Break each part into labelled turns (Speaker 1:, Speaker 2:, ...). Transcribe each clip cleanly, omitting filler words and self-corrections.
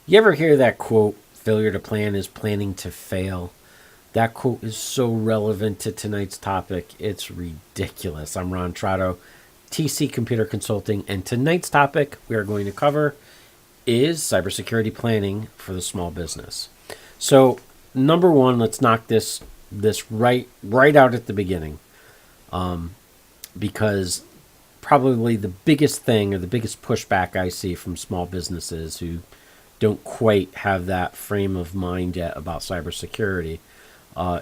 Speaker 1: You ever hear that quote, failure to plan is planning to fail? That quote is so relevant to tonight's topic. It's ridiculous. I'm Ron Trotto, TC Computer Consulting, and tonight's topic we are going to cover is cybersecurity planning for the small business. So, number one, let's knock this right out at the beginning, because probably the biggest thing or the biggest pushback I see from small businesses who don't quite have that frame of mind yet about cybersecurity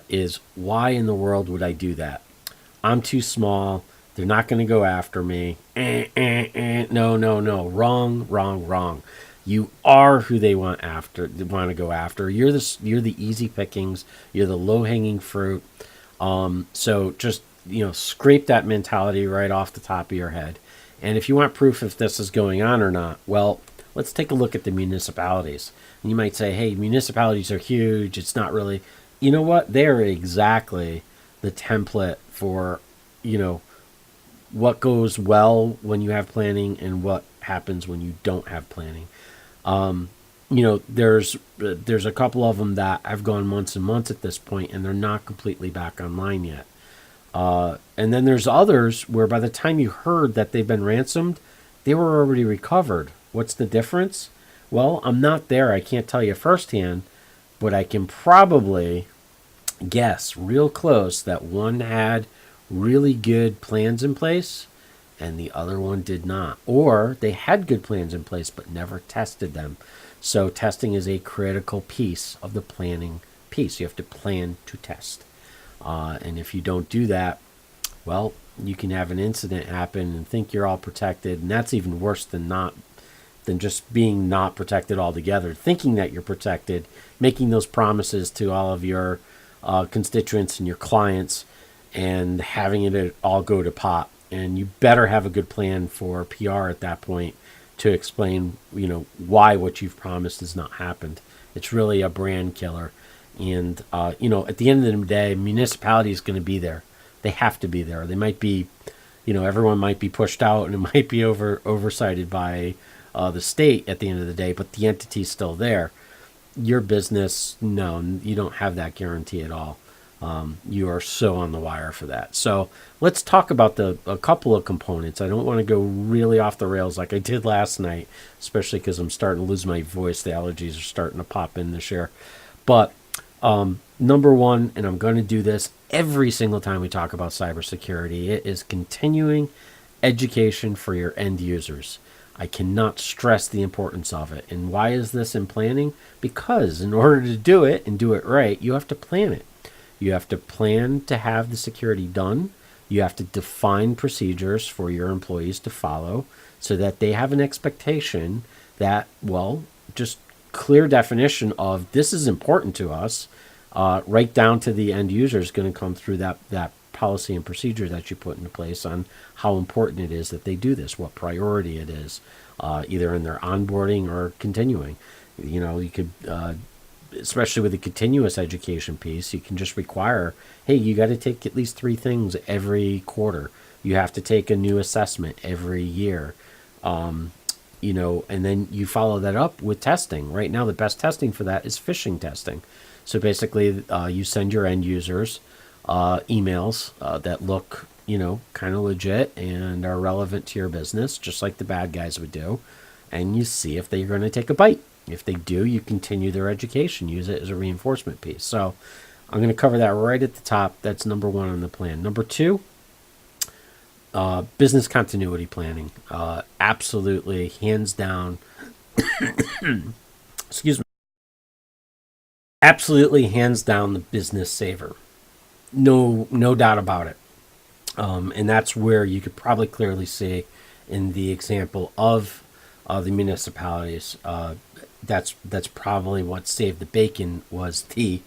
Speaker 1: is why in the world would I do that? I'm too small. They're not going to go after me. No, no, no. Wrong, wrong, wrong. You are who they want after. They want to go after. You're the easy pickings. You're the low hanging fruit. So just scrape that mentality right off the top of your head. And if you want proof if this is going on or not, well, let's take a look at the municipalities. And you might say, hey, municipalities are huge. It's not really. You know what? They're exactly the template for, you know, what goes well when you have planning and what happens when you don't have planning. There's a couple of them that have gone months and months at this point, and they're not completely back online yet. And then there's others where by the time you heard that they've been ransomed, they were already recovered. What's the difference? Well, I'm not there. I can't tell you firsthand, but I can probably guess real close that one had really good plans in place and the other one did not. Or they had good plans in place but never tested them. So testing is a critical piece of the planning piece. You have to plan to test. And if you don't do that, well, you can have an incident happen and think you're all protected. And that's even worse than just being not protected altogether. Thinking that you're protected, making those promises to all of your constituents and your clients, and having it all go to pot. And you better have a good plan for PR at that point to explain, why what you've promised has not happened. It's really a brand killer. And, at the end of the day, municipality is going to be there. They have to be there. They might be, everyone might be pushed out and it might be oversighted by the state at the end of the day, but the entity's still there. Your business, no, you don't have that guarantee at all. You are so on the wire for that. So let's talk about a couple of components. I don't want to go really off the rails like I did last night, especially because I'm starting to lose my voice. The allergies are starting to pop in this year. But number one, and I'm going to do this every single time we talk about cybersecurity, it is continuing education for your end users. I cannot stress the importance of it. And why is this in planning? Because in order to do it and do it right, you have to plan it. You have to plan to have the security done. You have to define procedures for your employees to follow so that they have an expectation that, well, just clear definition of this is important to us, right down to the end user is going to come through that policy and procedure that you put into place on how important it is that they do this, what priority it is, either in their onboarding or continuing. You could, especially with the continuous education piece, you can just require, hey, you got to take at least 3 things every quarter. You have to take a new assessment every year. And then you follow that up with testing. Right now, the best testing for that is phishing testing. So basically, you send your end users emails that look, kind of legit and are relevant to your business, just like the bad guys would do. And you see if they're going to take a bite. If they do, you continue their education. Use it as a reinforcement piece. So I'm going to cover that right at the top. That's number one on the plan. Number two, business continuity planning. Absolutely, hands down. Excuse me. Absolutely, hands down, the business saver. No doubt about it. And that's where you could probably clearly see in the example of the municipalities. That's probably what saved the bacon was the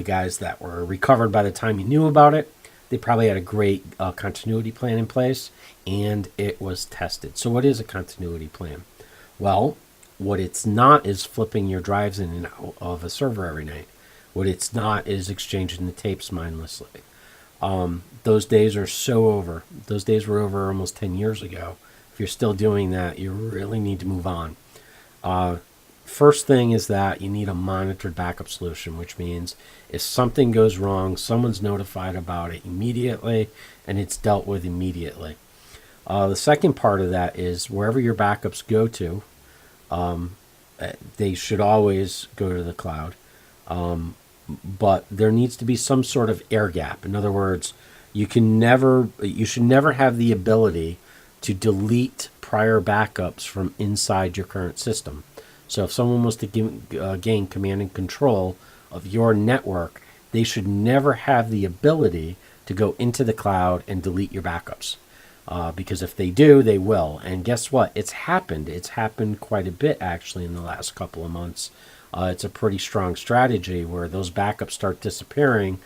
Speaker 1: guys that were recovered by the time you knew about it. They probably had a great continuity plan in place, and it was tested. So what is a continuity plan? Well, what it's not is flipping your drives in and out of a server every night. What it's not is exchanging the tapes mindlessly. Those days are so over. Those days were over almost 10 years ago. If you're still doing that, you really need to move on. First thing is that you need a monitored backup solution, which means if something goes wrong, someone's notified about it immediately and it's dealt with immediately. The second part of that is wherever your backups go to, they should always go to the cloud. But there needs to be some sort of air gap. In other words, you should never have the ability to delete prior backups from inside your current system. So if someone wants to gain command and control of your network, they should never have the ability to go into the cloud and delete your backups. Because if they do, they will. And guess what? It's happened. It's happened quite a bit, actually, in the last couple of months. It's a pretty strong strategy where those backups start disappearing,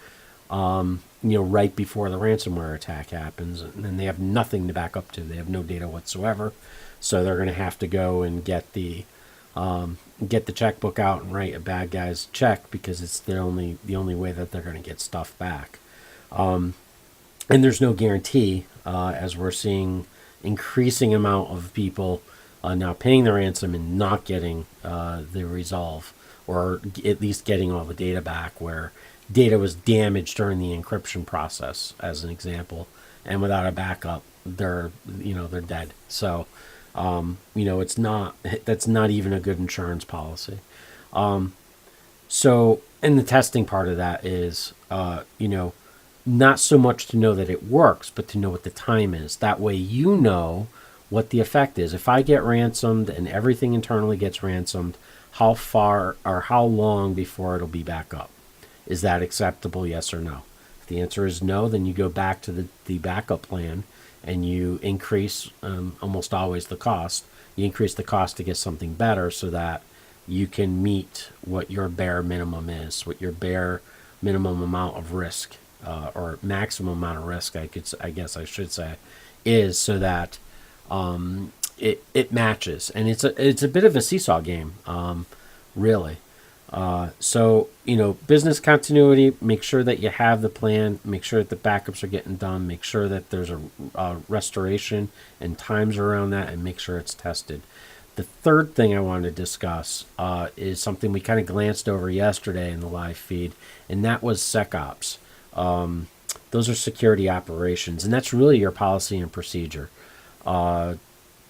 Speaker 1: right before the ransomware attack happens. And then they have nothing to back up to. They have no data whatsoever. So they're going to have to go and get the checkbook out and write a bad guy's check, because it's the only way that they're going to get stuff back. And there's no guarantee, as we're seeing increasing amount of people now paying the ransom and not getting the resolve, or at least getting all the data back, where data was damaged during the encryption process, as an example, and without a backup, they're dead. So that's not even a good insurance policy. So, and the testing part of that is, not so much to know that it works, but to know what the time is. That way you know what the effect is. If I get ransomed and everything internally gets ransomed, how far or how long before it'll be back up? Is that acceptable, yes or no? If the answer is no, then you go back to the backup plan and you increase, almost always, the cost. You increase the cost to get something better so that you can meet what your bare minimum is, what your bare minimum amount of risk, or maximum amount of risk, I guess I should say, is, so that it matches. And it's a bit of a seesaw game, really. So, business continuity, make sure that you have the plan, make sure that the backups are getting done, make sure that there's a restoration and times around that, and make sure it's tested. The third thing I want to discuss is something we kind of glanced over yesterday in the live feed, and that was SecOps. Those are security operations, and that's really your policy and procedure. A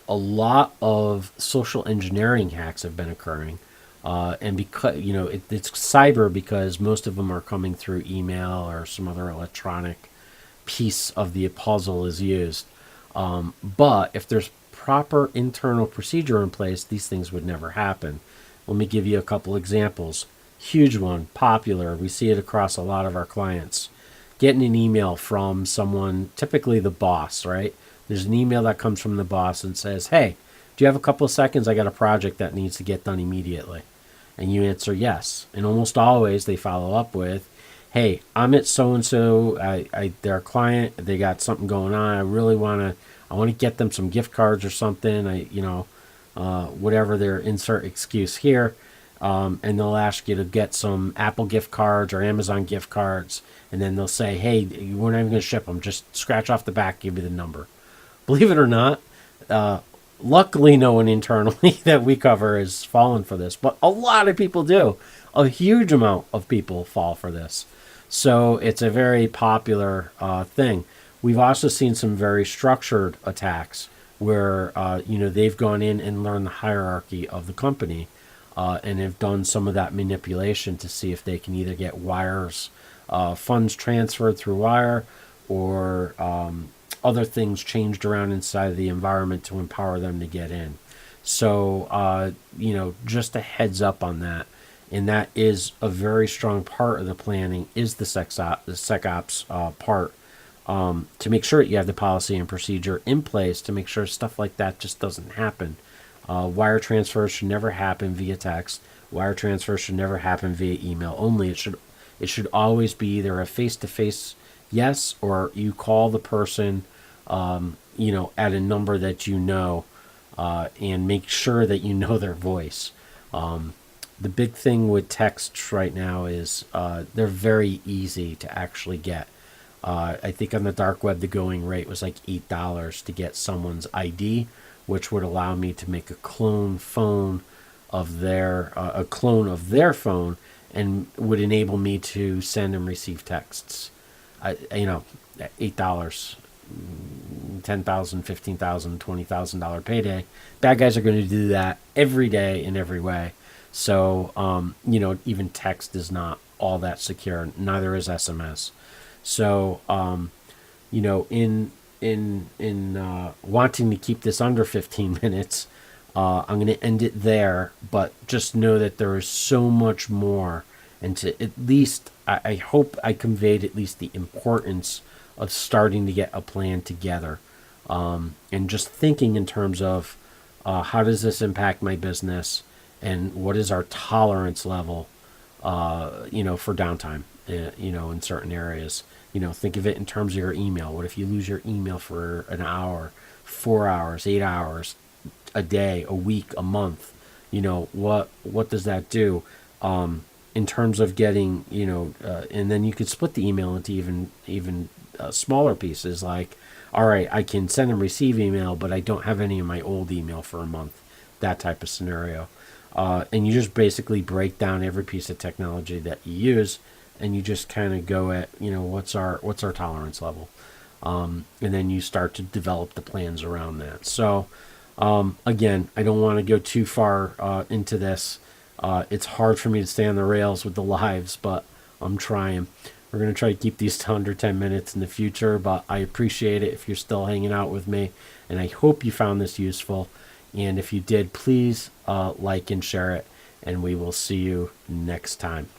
Speaker 1: lot of social engineering hacks have been occurring. And because, it's cyber, because most of them are coming through email or some other electronic piece of the puzzle is used. But if there's proper internal procedure in place, these things would never happen. Let me give you a couple examples. Huge one, popular. We see it across a lot of our clients. Getting an email from someone, typically the boss, right? There's an email that comes from the boss and says, "Hey, do you have a couple of seconds? I got a project that needs to get done immediately." And you answer yes. And almost always they follow up with, "Hey, I'm at so-and-so. They're a client. They got something going on. I want to get them some gift cards or something. Whatever their insert excuse here. And they'll ask you to get some Apple gift cards or Amazon gift cards. And then they'll say, "Hey, we're not even going to ship them. Just scratch off the back, give you the number." Believe it or not, luckily no one internally that we cover has fallen for this, but a lot of people do. A huge amount of people fall for this. So it's a very popular thing. We've also seen some very structured attacks where they've gone in and learned the hierarchy of the company, and have done some of that manipulation to see if they can either get funds transferred through wire, or other things changed around inside of the environment to empower them to get in. So, just a heads up on that. And that is a very strong part of the planning, is the SecOps part, to make sure that you have the policy and procedure in place to make sure stuff like that just doesn't happen. Wire transfers should never happen via text. Wire transfers should never happen via email only. It should always be either a face-to-face yes, or you call the person, at a number that and make sure that you know their voice. The big thing with texts right now is they're very easy to actually get. I think on the dark web, the going rate was like $8 to get someone's ID, which would allow me to make a clone phone of their a clone of their phone, and would enable me to send and receive texts. $8, 10,000, 15,000, $20,000 payday. Bad guys are going to do that every day in every way. So even text is not all that secure. Neither is SMS. So in wanting to keep this under 15 minutes, I'm going to end it there. But just know that there is so much more, and to at least I hope I conveyed at least the importance of starting to get a plan together, and just thinking in terms of how does this impact my business, and what is our tolerance level, for downtime, in certain areas. Think of it in terms of your email. What if you lose your email for an hour, 4 hours, 8 hours, a day, a week, a month? What does that do? In terms of getting, and then you could split the email into even smaller pieces. Like, all right, I can send and receive email, but I don't have any of my old email for a month. That type of scenario. And you just basically break down every piece of technology that you use, and you just kind of go at, what's our tolerance level, and then you start to develop the plans around that. So again, I don't want to go too far into this. It's hard for me to stay on the rails with the lives, but I'm trying. We're going to try to keep these to under 10 minutes in the future, but I appreciate it if you're still hanging out with me, and I hope you found this useful. And if you did, please like and share it, and we will see you next time.